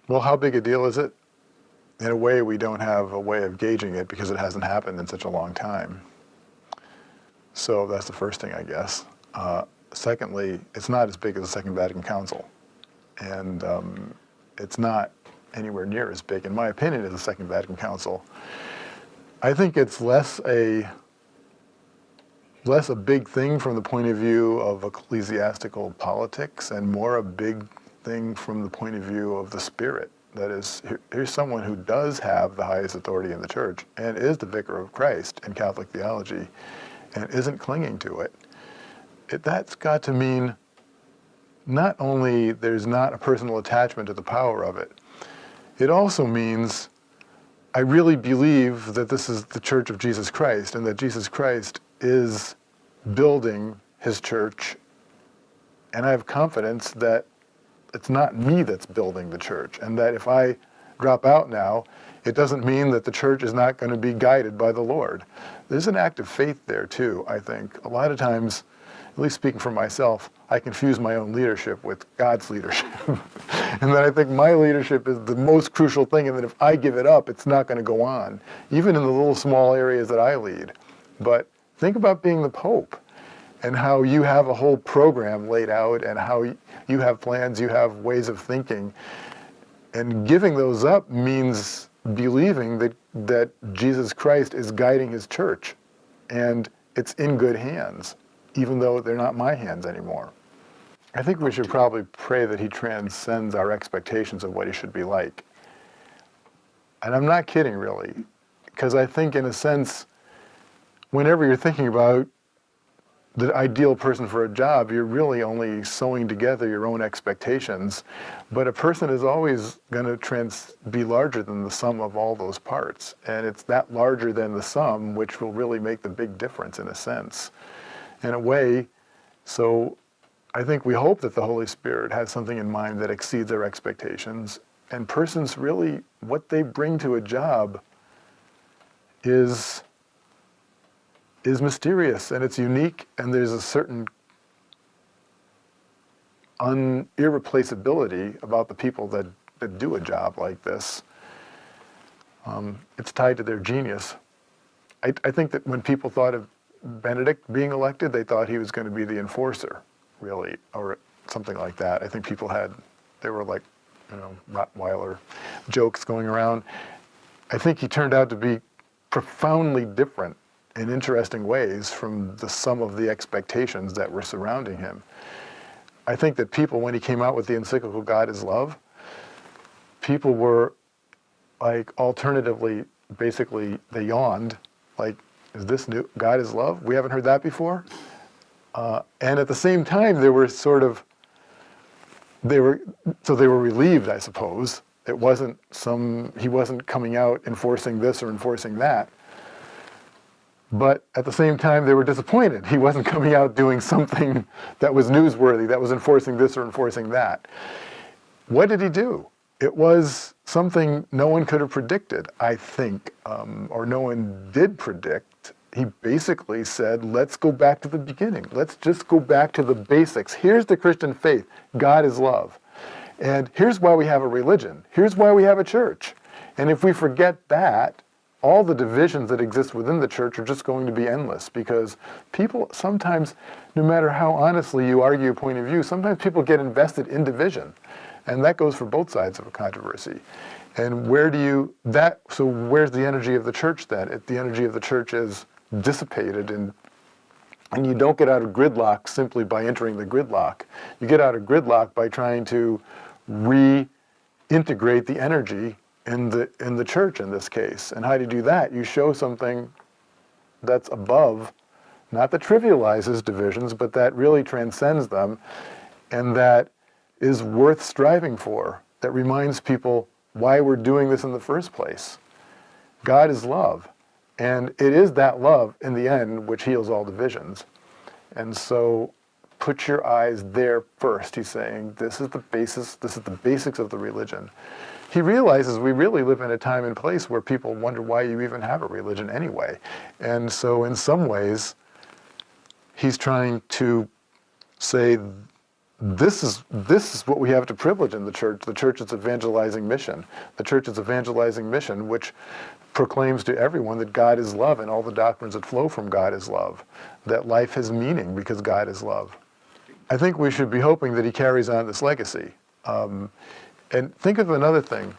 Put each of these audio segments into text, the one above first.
Well, how big a deal is it? In a way, we don't have a way of gauging it because it hasn't happened in such a long time. So that's the first thing, I guess. Secondly, it's not as big as the Second Vatican Council. And it's not anywhere near as big, in my opinion, as the Second Vatican Council. I think it's less a big thing from the point of view of ecclesiastical politics and more a big thing from the point of view of the Spirit. That is, here's someone who does have the highest authority in the church and is the vicar of Christ in Catholic theology and isn't clinging to it. That's got to mean not only there's not a personal attachment to the power of it, it also means I really believe that this is the Church of Jesus Christ and that Jesus Christ is building his church, and I have confidence that it's not me that's building the church, and that if I drop out now, it doesn't mean that the church is not going to be guided by the Lord. There's an act of faith there too, I think. A lot of times, at least speaking for myself, I confuse my own leadership with God's leadership. And then I think my leadership is the most crucial thing, and that if I give it up, it's not going to go on, even in the little small areas that I lead. But think about being the Pope and how you have a whole program laid out and how you have plans, you have ways of thinking. And giving those up means believing that Jesus Christ is guiding his church and it's in good hands, even though they're not my hands anymore. I think we should probably pray that he transcends our expectations of what he should be like. And I'm not kidding, really, because I think in a sense, whenever you're thinking about the ideal person for a job, you're really only sewing together your own expectations. But a person is always going to be larger than the sum of all those parts. And it's that larger than the sum which will really make the big difference in a sense. In a way, so I think we hope that the Holy Spirit has something in mind that exceeds our expectations. And persons really, what they bring to a job is mysterious and it's unique, and there's a certain irreplaceability about the people that do a job like this. It's tied to their genius. I think that when people thought of Benedict being elected, they thought he was going to be the enforcer, really, or something like that. I think there were like, Rottweiler jokes going around. I think he turned out to be profoundly different in interesting ways from the sum of the expectations that were surrounding him. I think that people, when he came out with the encyclical God is Love, people were like, alternatively, basically, they yawned, like, is this new? God is Love? We haven't heard that before? And at the same time, they were relieved, I suppose. It wasn't he wasn't coming out enforcing this or enforcing that. But at the same time, they were disappointed. He wasn't coming out doing something that was newsworthy, that was enforcing this or enforcing that. What did he do? It was something no one could have predicted, I think, or no one did predict. He basically said, let's go back to the beginning. Let's just go back to the basics. Here's the Christian faith. God is love. And here's why we have a religion. Here's why we have a church. And if we forget that, all the divisions that exist within the church are just going to be endless, because people sometimes, no matter how honestly you argue a point of view, sometimes people get invested in division. And that goes for both sides of a controversy. And so where's the energy of the church then? The energy of the church is dissipated, and you don't get out of gridlock simply by entering the gridlock. You get out of gridlock by trying to reintegrate the energy in the church in this case. And how do you do that? You show something that's above, not that trivializes divisions, but that really transcends them, and that is worth striving for, that reminds people why we're doing this in the first place. God is love, and it is that love in the end which heals all divisions. And so put your eyes there first. He's saying this is the basis, this is the basics of the religion. He realizes we really live in a time and place where people wonder why you even have a religion anyway. And so in some ways, he's trying to say this is what we have to privilege in the church's evangelizing mission. The church's evangelizing mission, which proclaims to everyone that God is love and all the doctrines that flow from God is love, that life has meaning because God is love. I think we should be hoping that he carries on this legacy. And think of another thing,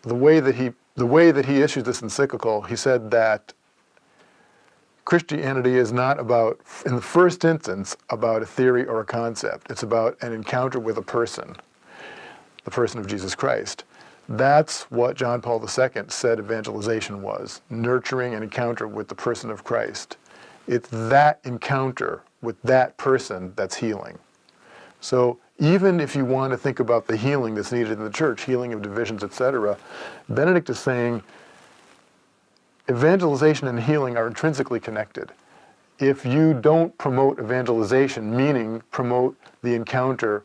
the way that he issued this encyclical. He said that Christianity is not about, in the first instance, about a theory or a concept. It's about an encounter with a person, the person of Jesus Christ. That's what John Paul II said evangelization was, nurturing an encounter with the person of Christ. It's that encounter with that person that's healing. So even if you want to think about the healing that's needed in the church, healing of divisions, etc., Benedict is saying evangelization and healing are intrinsically connected. If you don't promote evangelization, meaning promote the encounter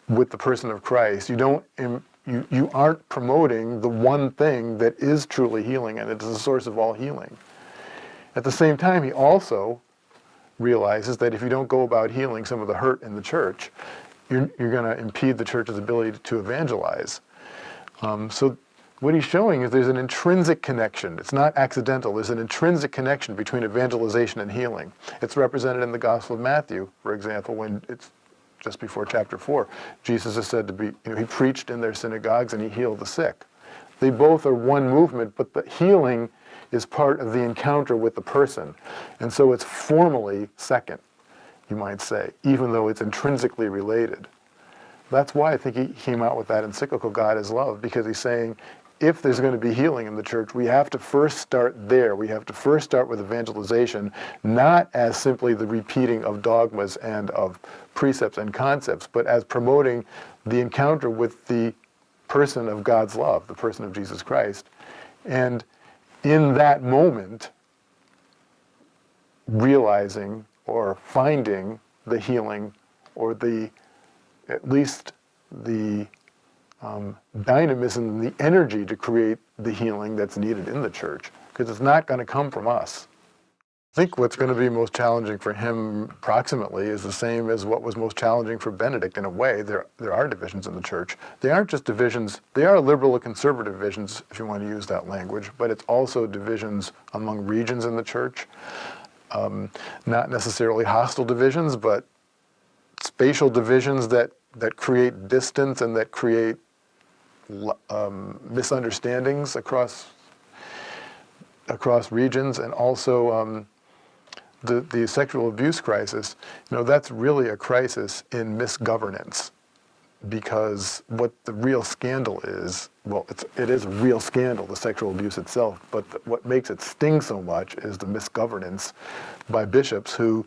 with the person of Christ, you aren't promoting the one thing that is truly healing, and it is the source of all healing. At the same time, he also realizes that if you don't go about healing some of the hurt in the church, you're going to impede the church's ability to evangelize. So what he's showing is there's an intrinsic connection. It's not accidental. There's an intrinsic connection between evangelization and healing. It's represented in the Gospel of Matthew, for example, when it's just before chapter 4. Jesus is said to be, he preached in their synagogues and he healed the sick. They both are one movement, but the healing is part of the encounter with the person. And so it's formally second, you might say, even though it's intrinsically related. That's why I think he came out with that encyclical, God is Love, because he's saying, if there's going to be healing in the church, we have to first start there. We have to first start with evangelization, not as simply the repeating of dogmas and of precepts and concepts, but as promoting the encounter with the person of God's love, the person of Jesus Christ. And in that moment, realizing or finding the healing, or at least the dynamism, the energy to create the healing that's needed in the church, because it's not going to come from us. I think what's going to be most challenging for him approximately is the same as what was most challenging for Benedict in a way. There are divisions in the church. They aren't just divisions, they are liberal and conservative divisions, if you want to use that language, but it's also divisions among regions in the church. Not necessarily hostile divisions, but spatial divisions that create distance and that create misunderstandings across regions, and also the sexual abuse crisis. That's really a crisis in misgovernance, because what the real scandal is, well, it is a real scandal, the sexual abuse itself, but what makes it sting so much is the misgovernance by bishops who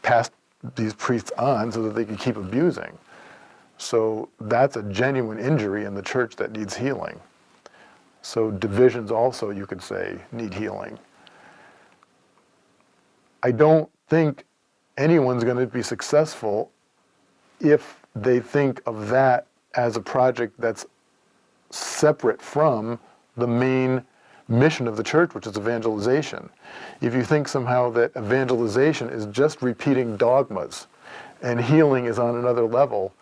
passed these priests on so that they could keep abusing. So that's a genuine injury in the church that needs healing. So divisions also, you could say, need healing. I don't think anyone's going to be successful if they think of that as a project that's separate from the main mission of the church, which is evangelization. If you think somehow that evangelization is just repeating dogmas and healing is on another level,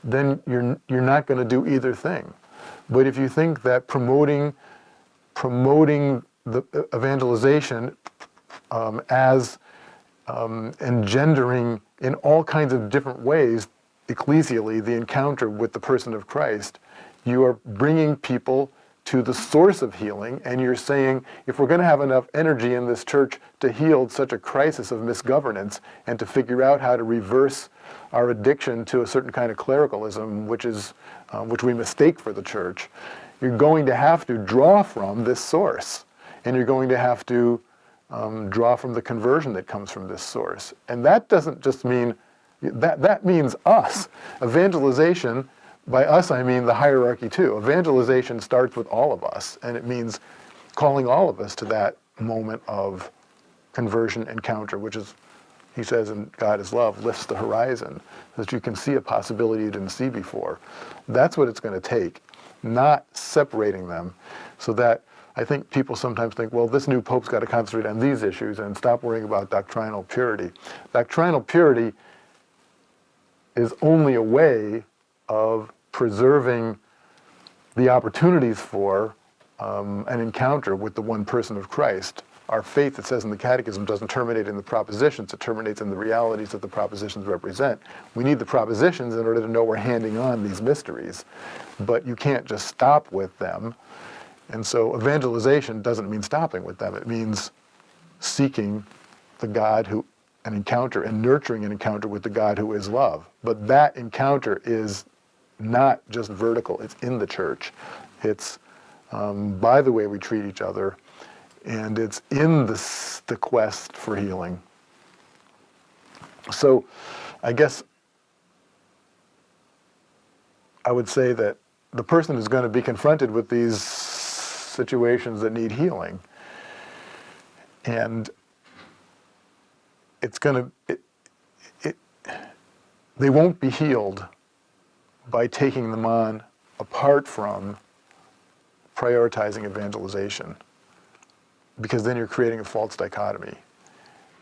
then you're not going to do either thing. But if you think that promoting the evangelization as engendering in all kinds of different ways, ecclesially, the encounter with the person of Christ, you are bringing people to the source of healing, and you're saying, if we're going to have enough energy in this church to heal such a crisis of misgovernance and to figure out how to reverse our addiction to a certain kind of clericalism, which we mistake for the church, you're going to have to draw from this source, and you're going to have to draw from the conversion that comes from this source. And that doesn't just mean, that means us. Evangelization, by us I mean the hierarchy too. Evangelization starts with all of us, and it means calling all of us to that moment of conversion encounter, which is, he says in God is Love, lifts the horizon, so that you can see a possibility you didn't see before. That's what it's going to take, not separating them, so that I think people sometimes think, well, this new pope's got to concentrate on these issues and stop worrying about doctrinal purity. Doctrinal purity is only a way of preserving the opportunities for an encounter with the one person of Christ. Our faith, it says in the Catechism, doesn't terminate in the propositions, it terminates in the realities that the propositions represent. We need the propositions in order to know we're handing on these mysteries, but you can't just stop with them. And so evangelization doesn't mean stopping with them, it means seeking the God who, an encounter, and nurturing an encounter with the God who is love. But that encounter is not just vertical, it's in the church. It's by the way we treat each other, and it's in the quest for healing. So I guess I would say that the person who's going to be confronted with these situations that need healing, and it's going to, they won't be healed by taking them on apart from prioritizing evangelization, because then you're creating a false dichotomy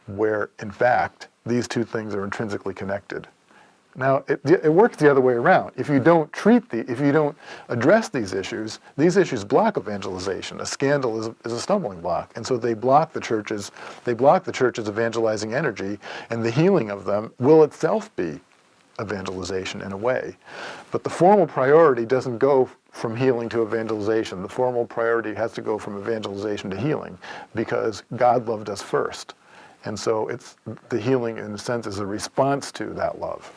where, in fact, these two things are intrinsically connected. Now, it works the other way around. If you don't if you don't address these issues block evangelization. A scandal is a stumbling block, and so they block the church's evangelizing energy, and the healing of them will itself be evangelization in a way. But the formal priority doesn't go from healing to evangelization. The formal priority has to go from evangelization to healing, because God loved us first. And so the healing, in a sense, is a response to that love.